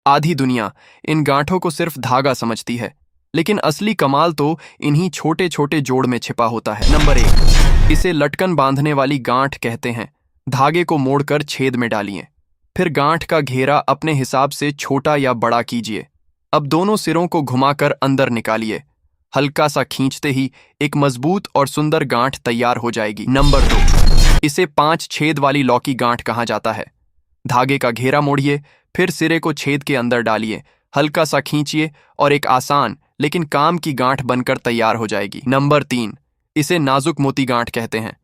आधी दुनिया इन गांठों को सिर्फ धागा समझती है, लेकिन असली कमाल तो इन्हीं छोटे छोटे जोड़ में छिपा होता है। नंबर 1, इसे लटकन बांधने वाली गांठ कहते हैं। धागे को मोड़कर छेद में डालिए, फिर गांठ का घेरा अपने हिसाब से छोटा या बड़ा कीजिए। अब दोनों सिरों को घुमाकर अंदर निकालिए। हल्का सा खींचते ही एक मजबूत और सुंदर गांठ तैयार हो जाएगी। नंबर 2, इसे 5 छेद वाली लौकी गांठ कहा जाता है। धागे का घेरा मोड़िए, फिर सिरे को छेद के अंदर डालिए, हल्का सा खींचिए और एक आसान लेकिन काम की गांठ बनकर तैयार हो जाएगी। नंबर 3, इसे नाजुक मोती गांठ कहते हैं।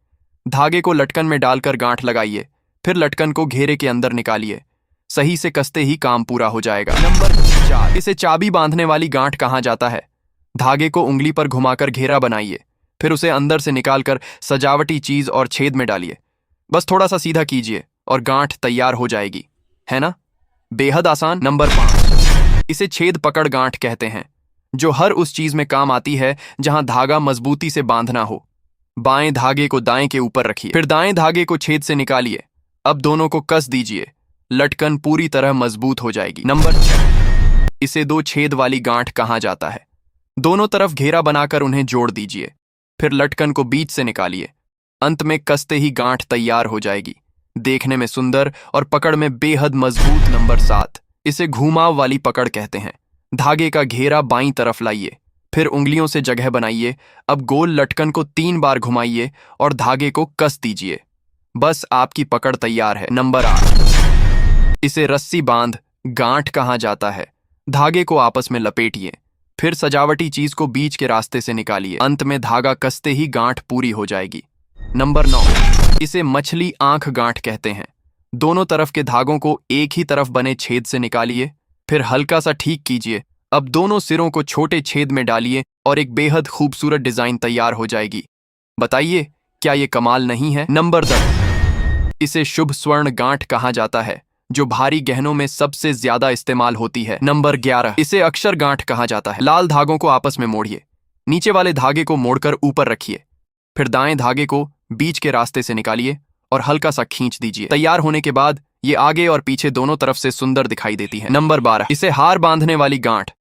धागे को लटकन में डालकर गांठ लगाइए, फिर लटकन को घेरे के अंदर निकालिए। सही से कसते ही काम पूरा हो जाएगा। नंबर 4, इसे चाबी बांधने वाली गांठ कहा जाता है। धागे को उंगली पर घुमाकर घेरा बनाइए, फिर उसे अंदर से निकालकर सजावटी चीज और छेद में डालिए। बस थोड़ा सा सीधा कीजिए और गांठ तैयार हो जाएगी, है ना? बेहद आसान। नंबर 5, इसे छेद पकड़ गांठ कहते हैं, जो हर उस चीज में काम आती है जहां धागा मजबूती से बांधना हो। बाएं धागे को दाएं के ऊपर रखिए, फिर दाएं धागे को छेद से निकालिए। अब दोनों को कस दीजिए, लटकन पूरी तरह मजबूत हो जाएगी। नंबर 6, इसे 2 छेद वाली गांठ कहा जाता है। दोनों तरफ घेरा बनाकर उन्हें जोड़ दीजिए, फिर लटकन को बीच से निकालिए। अंत में कसते ही गांठ तैयार हो जाएगी, देखने में सुंदर और पकड़ में बेहद मजबूत। नंबर 7, इसे घुमाव वाली पकड़ कहते हैं। धागे का घेरा बाईं तरफ लाइए, फिर उंगलियों से जगह बनाइए। अब गोल लटकन को 3 बार घुमाइए और धागे को कस दीजिए। बस आपकी पकड़ तैयार है। नंबर 8, इसे रस्सी बांध गांठ कहा जाता है। धागे को आपस में लपेटिए, फिर सजावटी चीज को बीच के रास्ते से निकालिए। अंत में धागा कसते ही गांठ पूरी हो जाएगी। नंबर 9, इसे मछली आंख गांठ कहते हैं। दोनों तरफ के धागों को एक ही तरफ बने छेद से निकालिए, फिर हल्का सा ठीक कीजिए। अब दोनों सिरों को छोटे छेद में डालिए और एक बेहद खूबसूरत डिजाइन तैयार हो जाएगी। बताइए, क्या ये कमाल नहीं है? नंबर 10, इसे शुभ स्वर्ण गांठ कहा जाता है, जो भारी गहनों में सबसे ज्यादा इस्तेमाल होती है। नंबर 11, इसे अक्षर गांठ कहा जाता है। लाल धागों को आपस में मोड़िए, नीचे वाले धागे को मोड़कर ऊपर रखिए, फिर दाएं धागे को बीच के रास्ते से निकालिए और हल्का सा खींच दीजिए। तैयार होने के बाद ये आगे और पीछे दोनों तरफ से सुंदर दिखाई देती है। नंबर 12, इसे हार बांधने वाली गांठ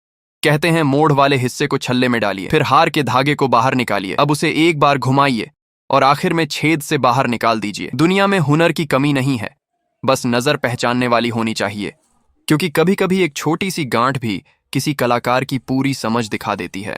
कहते हैं। मोड़ वाले हिस्से को छल्ले में डालिए, फिर हार के धागे को बाहर निकालिए। अब उसे एक बार घुमाइए और आखिर में छेद से बाहर निकाल दीजिए। दुनिया में हुनर की कमी नहीं है, बस नजर पहचानने वाली होनी चाहिए, क्योंकि कभी कभी एक छोटी सी गांठ भी किसी कलाकार की पूरी समझ दिखा देती है।